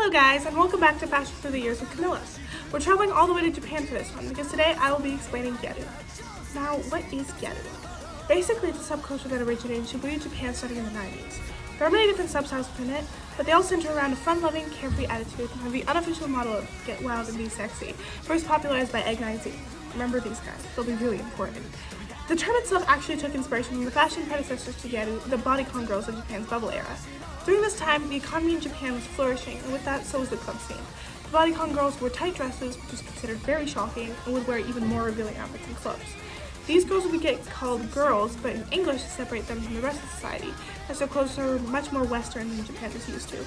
Hello guys, and welcome back to Fashion Through the Years with Camilla. We're traveling all the way to Japan for this one because today I will be explaining Gyaru. Now, what is Gyaru? Basically, it's a subculture that originated in Shibuya, Japan starting in the 90s. There are many different substyles within it, but they all center around a fun-loving, carefree attitude and have the unofficial motto of get wild and be sexy, first popularized by Egg Magazine. Remember these guys, they'll be really important. The term itself actually took inspiration from the fashion predecessors to Gyaru, the bodycon girls of Japan's bubble era. During this time, the economy in Japan was flourishing, and with that, so was the club scene. The bodycon girls wore tight dresses, which was considered very shocking, and would wear even more revealing outfits in clubs. These girls would get called girls, but in English to separate them from the rest of society, as their clothes are much more Western than Japan is used to.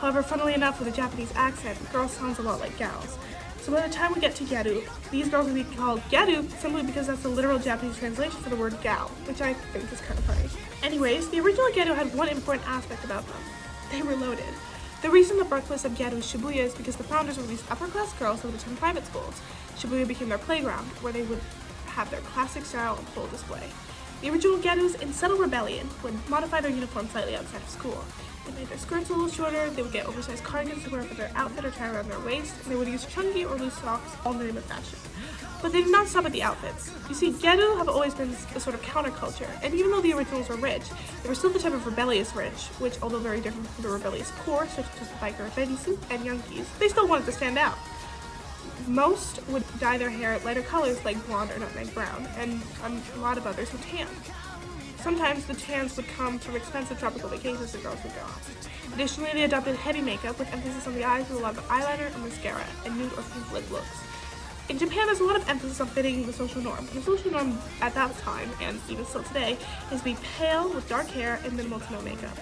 However, funnily enough, with a Japanese accent, girls sounds a lot like gals. So by the time we get to Gyaru, these girls would be called Gyaru simply because that's the literal Japanese translation for the word gal, which I think is kind of funny. Anyways, the original Gyaru had one important aspect about them. They were loaded. The reason the birthplace of Gyaru is Shibuya is because the founders were these upper-class girls who would attend private schools. Shibuya became their playground, where they would have their classic style on full display. The original Gyarus, in subtle rebellion, would modify their uniform slightly outside of school. They made their skirts a little shorter, they would get oversized cardigans to wear for their outfit or tie around their waist, and they would use chunky or loose socks, all in the name of fashion. But they did not stop at the outfits. You see, Gyaru have always been a sort of counterculture, and even though the originals were rich, they were still the type of rebellious rich, which, although very different from the rebellious poor, such as the biker Benisu and Yankees, they still wanted to stand out. Most would dye their hair lighter colors like blonde or nutmeg brown, and a lot of others would tan. Sometimes the tans would come from expensive tropical vacations the girls would go on. Additionally, they adopted heavy makeup with emphasis on the eyes with a lot of eyeliner and mascara, and nude or pink lip looks. In Japan, there's a lot of emphasis on fitting the social norm. And the social norm at that time, and even still today, is to be pale with dark hair and minimal to no makeup.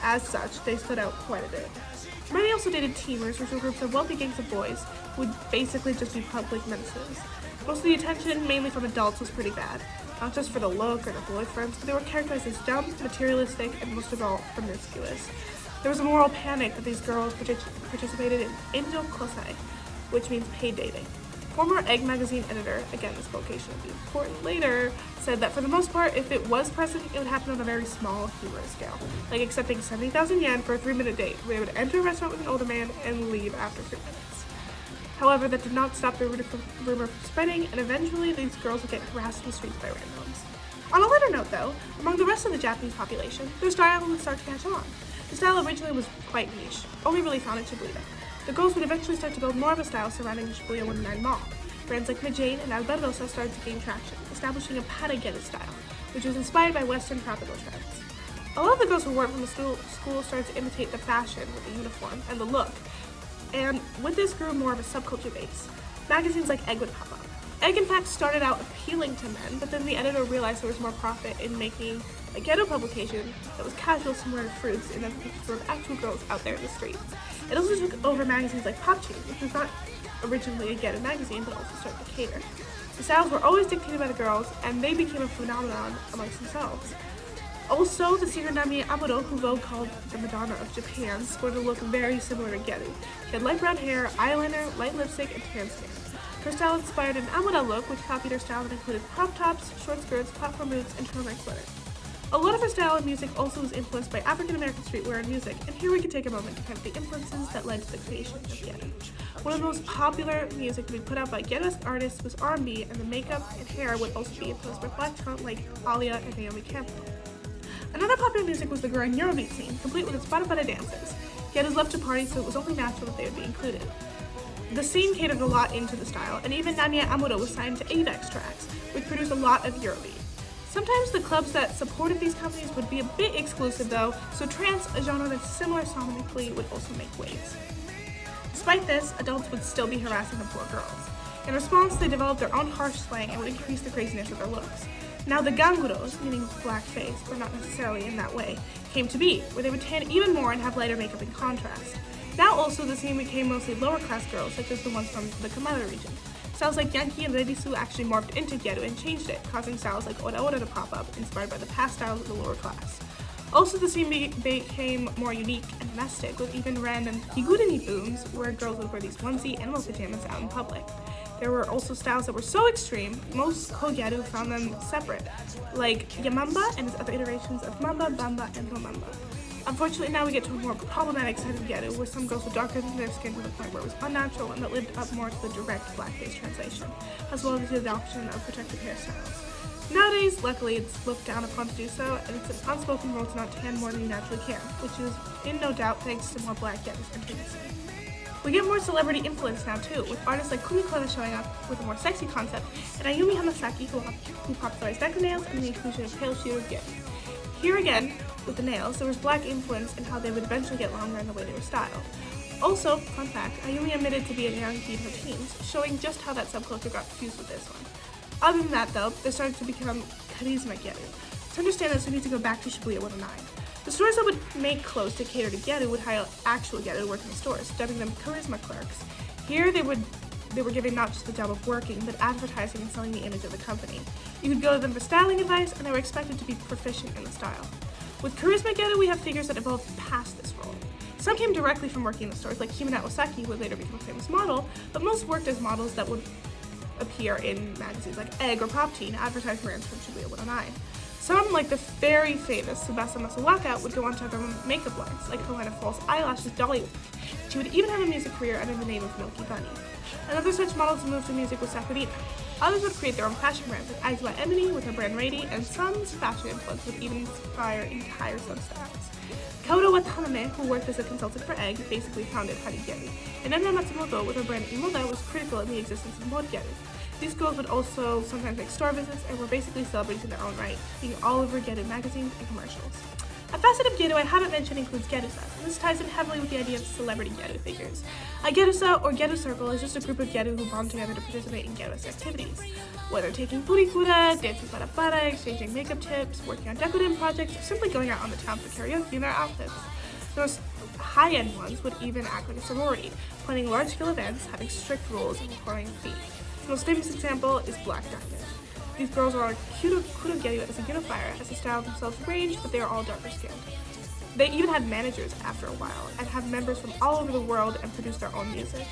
As such, they stood out quite a bit. Many also dated teamers, which were groups of wealthy gangs of boys who would basically just be public menaces. Most of the attention, mainly from adults, was pretty bad. Not just for the look or the boyfriends, but they were characterized as dumb, materialistic, and most of all, promiscuous. There was a moral panic that these girls participated in Injo Kosai, which means paid dating. Former Egg Magazine editor, again this quotation will be important later, said that for the most part, if it was present, it would happen on a very small, humorous scale, like accepting 70,000 yen for a 3-minute date, where they would enter a restaurant with an older man and leave after 3 minutes. However, that did not stop the rumor from spreading, and eventually these girls would get harassed in the streets by randoms. On a lighter note though, among the rest of the Japanese population, their style would start to catch on. The style originally was quite niche, only really found in Shibuya. The girls would eventually start to build more of a style surrounding the Shibuya 109 Mall. Brands like Mijane and Albertosa started to gain traction, establishing a Parageta style, which was inspired by Western tropical trends. A lot of the girls who worked from the school started to imitate the fashion with the uniform and the look, and with this grew more of a subculture base. Magazines like Egg would pop up. Egg in fact started out appealing to men, but then the editor realized there was more profit in making a ghetto publication that was casual, similar to Fruits, and then pictures of actual girls out there in the street. It also took over magazines like Pop Teen, which was not originally a ghetto magazine, but also started to cater. The styles were always dictated by the girls, and they became a phenomenon amongst themselves. Also, the singer Namie Amuro, who Vogue called the Madonna of Japan, sported a look very similar to Gyaru. She had light brown hair, eyeliner, light lipstick, and tan skin. Her style inspired an Amuro look, which copied her style that included crop tops, short skirts, platform boots, and turtleneck sweaters. A lot of her style and music also was influenced by African-American streetwear and music, and here we can take a moment to count the influences that led to the creation of Gyaru. One of the most popular music to be put out by Gyaru artists was R&B, and the makeup and hair would also be influenced by black talent like Alia and Naomi Campbell. Another popular music was the growing Eurobeat scene, complete with its bada dances. Gyaru's loved to party, so it was only natural that they would be included. The scene catered a lot into the style, and even Namie Amuro was signed to Avex Tracks, which produced a lot of Eurobeat. Sometimes the clubs that supported these companies would be a bit exclusive though, so trance, a genre that's similar sonically, would also make waves. Despite this, adults would still be harassing the poor girls. In response, they developed their own harsh slang and would increase the craziness of their looks. Now the ganguros, meaning blackface, but not necessarily in that way, came to be, where they would tan even more and have lighter makeup in contrast. Now also the scene became mostly lower class girls, such as the ones from the Kamada region. Styles like Yankee and Rebisu actually morphed into Gyaru and changed it, causing styles like Ora Ora to pop up, inspired by the past styles of the lower class. Also, the scene became more unique and domestic, with even random higurumi booms, where girls would wear these onesie animal pajamas out in public. There were also styles that were so extreme, most Gyaru found them separate, like Yamamba and its other iterations of Mamba, Bamba, and Romamba. Unfortunately, now we get to a more problematic side of Gyaru, where some girls were darker than their skin to the point where it was unnatural and that lived up more to the direct blackface translation, as well as the adoption of protective hairstyles. Nowadays, luckily, it's looked down upon to do so, and it's an unspoken rule to not tan more than you naturally can, which is in no doubt thanks to more black Gyarus entering the scene. We get more celebrity influence now too, with artists like Kumikona showing up with a more sexy concept, and Ayumi Hamasaki who popularized deco nails and the inclusion of pale shaded Gyaru. Here again, with the nails, there was black influence in how they would eventually get longer and the way they were styled. Also, fun fact, Ayumi admitted to being young in her teens, showing just how that subculture got fused with this one. Other than that though, they started to become charisma Gyaru. To understand this, we need to go back to Shibuya 109. The stores that would make clothes to cater to Gyaru would hire actual Gyaru to work in the stores, dubbing them charisma clerks. Here they were given not just the job of working, but advertising and selling the image of the company. You could go to them for styling advice, and they were expected to be proficient in the style. With charisma Gyaru, we have figures that evolved past this role. Some came directly from working in the stores, like Hime Osaki, who would later become a famous model, but most worked as models that would appear in magazines like Egg or Pop Teen, advertising brands from Shibuya 109. Some, like the very famous Tsubasa Masawaka, would go on to have their own makeup lines, like her line of false eyelashes, Dollywood. She would even have a music career under the name of Milky Bunny. Another such model to move to music was Sakurina. Others would create their own fashion brands, like Aizawa Emily with her brand Rady, and some fashion influence would even inspire entire substyles. Kaoru Watanabe, who worked as a consultant for Egg, basically founded Hari Gyaru, and Emma Matsumoto with her brand Imoda was critical in the existence of mod Gyaru. These girls would also sometimes make store visits and were basically celebrities in their own right, being all over Gyaru magazines and commercials. A facet of Gyaru I haven't mentioned includes Gyarusa, and this ties in heavily with the idea of celebrity Gyaru figures. A Gyarusa, or Gyaru circle, is just a group of Gyaru who bond together to participate in Gyarusa activities. Whether taking furikura, dancing para, exchanging makeup tips, working on decorative projects, or simply going out on the town for karaoke in their outfits. The most high-end ones would even act like a sorority, planning large-scale events, having strict rules, and requiring fees. The most famous example is Black Diamond. These girls are Kuro Gyaru as a unifier, as the style themselves ranged, but they are all darker skinned. They even had managers after a while, and have members from all over the world and produce their own music.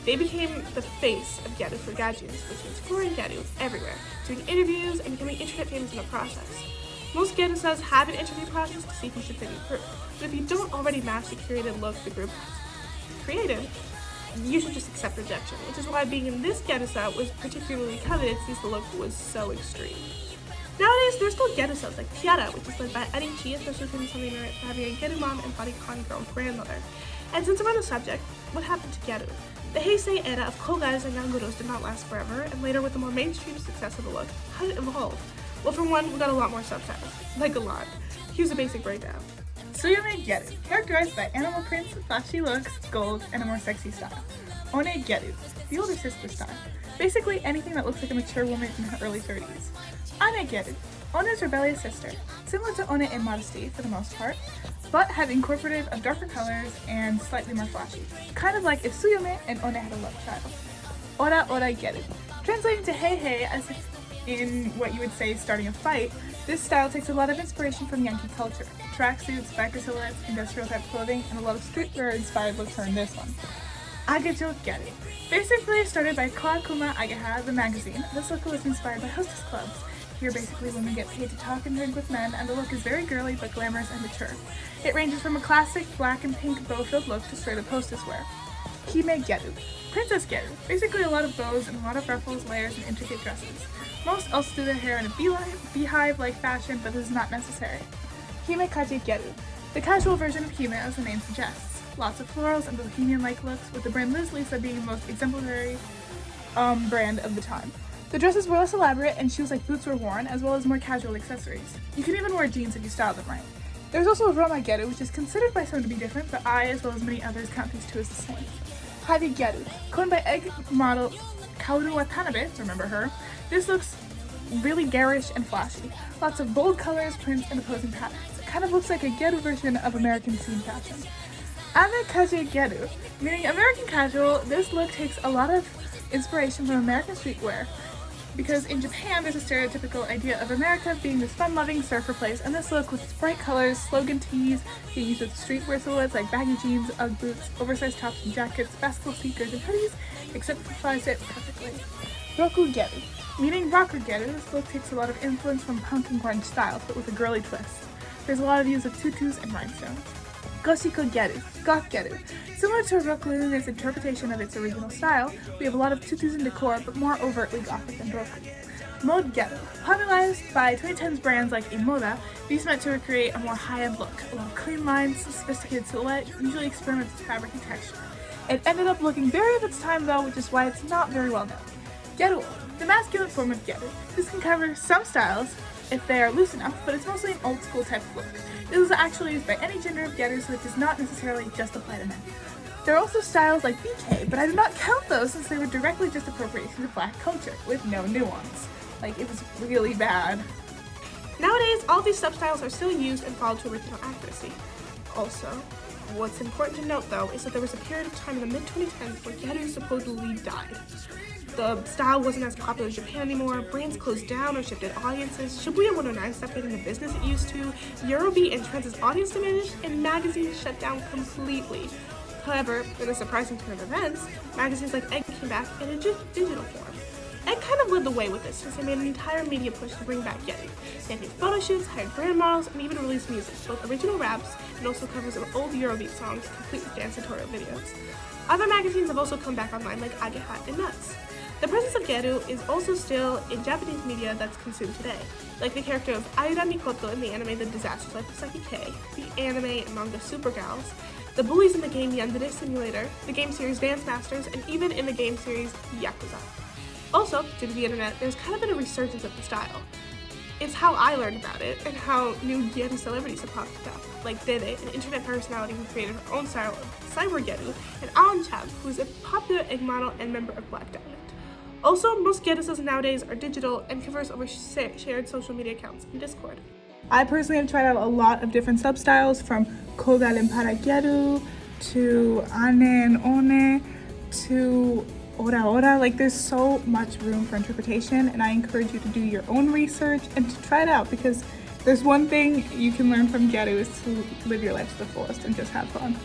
They became the face of Gyaru for Gajus, which means foreign Gyaru everywhere, doing interviews and becoming internet famous in the process. Most Gyarusas have an interview process to see who should fit the group, but if you don't already match the curated look the group has created, you should just accept rejection, which is why being in this Gyarusa was particularly coveted since the look was so extreme. Nowadays, there's still Gyarusas like Tiara, which is led by Arichi, especially since something merit for having a Gyaru mom and bodycon girl grandmother. And since we're on the subject, what happened to Gyaru? The Heisei era of kogas and yanguros did not last forever, and later with the more mainstream success of the look, how did it evolve? Well, for one, we got a lot more subtitles. Like a lot. Here's a basic breakdown. Tsuyume Gyaru, characterized by animal prints, flashy looks, gold, and a more sexy style. One Gyaru, the older sister style. Basically anything that looks like a mature woman in her early 30s. Ane Gyaru, One's rebellious sister, similar to One in modesty for the most part, but had incorporative of darker colors and slightly more flashy. Kind of like if Tsuyume and One had a love child. Ora Gyaru, translating to hey hey as if in what you would say starting a fight. This style takes a lot of inspiration from Yankee culture. Tracksuits, biker silhouettes, industrial type clothing, and a lot of streetwear inspired looks are in this one. Agejo Gyaru. Basically started by Kawakuma Ageha, the magazine, this look was inspired by hostess clubs. Here basically women get paid to talk and drink with men, and the look is very girly but glamorous and mature. It ranges from a classic black and pink bow-filled look to straight up hostess wear. Hime Gyaru. Princess Gyaru. Basically a lot of bows and a lot of ruffles, layers, and intricate dresses. Most also do their hair in a beehive-like fashion, but this is not necessary. Hime Kaji Gyaru. The casual version of Hime as the name suggests. Lots of florals and bohemian-like looks, with the brand Liz Lisa being the most exemplary brand of the time. The dresses were less elaborate and shoes like boots were worn, as well as more casual accessories. You can even wear jeans if you style them right. There's also a Roma Gyaru, which is considered by some to be different, but I, as well as many others, count these two as the same. Hari Gyaru, coined by Egg model Kaoru Watanabe, remember her. This looks really garish and flashy. Lots of bold colors, prints, and opposing patterns. It kind of looks like a Gyaru version of American scene fashion. Ame Kaji Gyaru, meaning American casual, this look takes a lot of inspiration from American streetwear, because in Japan there's a stereotypical idea of America being this fun-loving surfer place, and this look with its bright colors, slogan tees, being used with streetwear silhouettes like baggy jeans, Ugg boots, oversized tops and jackets, basketball sneakers, and hoodies, exemplifies it perfectly. Roku Gyaru, meaning rocker Gyaru, this look takes a lot of influence from punk and grunge styles, but with a girly twist. There's a lot of use of tutus and rhinestones. Goshiko Gyaru, goth Gyaru. Similar to Roku in its interpretation of its original style, we have a lot of tutus and decor, but more overtly gothic than Roku. Mode Gyaru. Popularized by 2010s brands like Imoda, these meant to recreate a more high-end look, along clean lines, sophisticated silhouette, usually experiments with fabric and texture. It ended up looking very of its time though, which is why it's not very well known. Gyaru, the masculine form of Gyaru. This can cover some styles if they are loose enough, but it's mostly an old school type of look. This is actually used by any gender of Gyaru, so it does not necessarily just apply to men. There are also styles like BK, but I do not count those since they were directly just appropriations of black culture, with no nuance. Like, it was really bad. Nowadays, all these substyles are still used and followed to original accuracy. Also, what's important to note though is that there was a period of time in the mid-2010s where Gyaru supposedly died. The style wasn't as popular in Japan anymore, brands closed down or shifted audiences, Shibuya 109 stopped getting the business it used to, Eurobeat and Trends' audience diminished, and magazines shut down completely. However, in a surprising turn of events, magazines like Egg came back in a digital form. Egg kind of led the way with this since they made an entire media push to bring back Gyaru. They had new photo shoots, hired brand models, and even released music, both original raps and also covers of old Eurobeat songs, complete with dance tutorial videos. Other magazines have also come back online like Agehat and Nuts. The presence of Gyaru is also still in Japanese media that's consumed today, like the character of Aira Mikoto in the anime The Disastrous Life of Saki K, the anime and manga Super Gals, the bullies in the game Yandere Simulator, the game series Dance Masters, and even in the game series Yakuza. Also, due to the internet, there's kind of been a resurgence of the style. It's how I learned about it, and how new Gyaru celebrities have popped up, like Dede, an internet personality who created her own style of cyber Gyaru, and Alan Chab, who is a popular egg model and member of Black Diamond. Also, most Gyarus nowadays are digital and converse over shared social media accounts and Discord. I personally have tried out a lot of different substyles, from Kogaren para Gyaru to Anen One to Ora Ora. Like, there's so much room for interpretation, and I encourage you to do your own research and to try it out, because there's one thing you can learn from Gyaru is to live your life to the fullest and just have fun.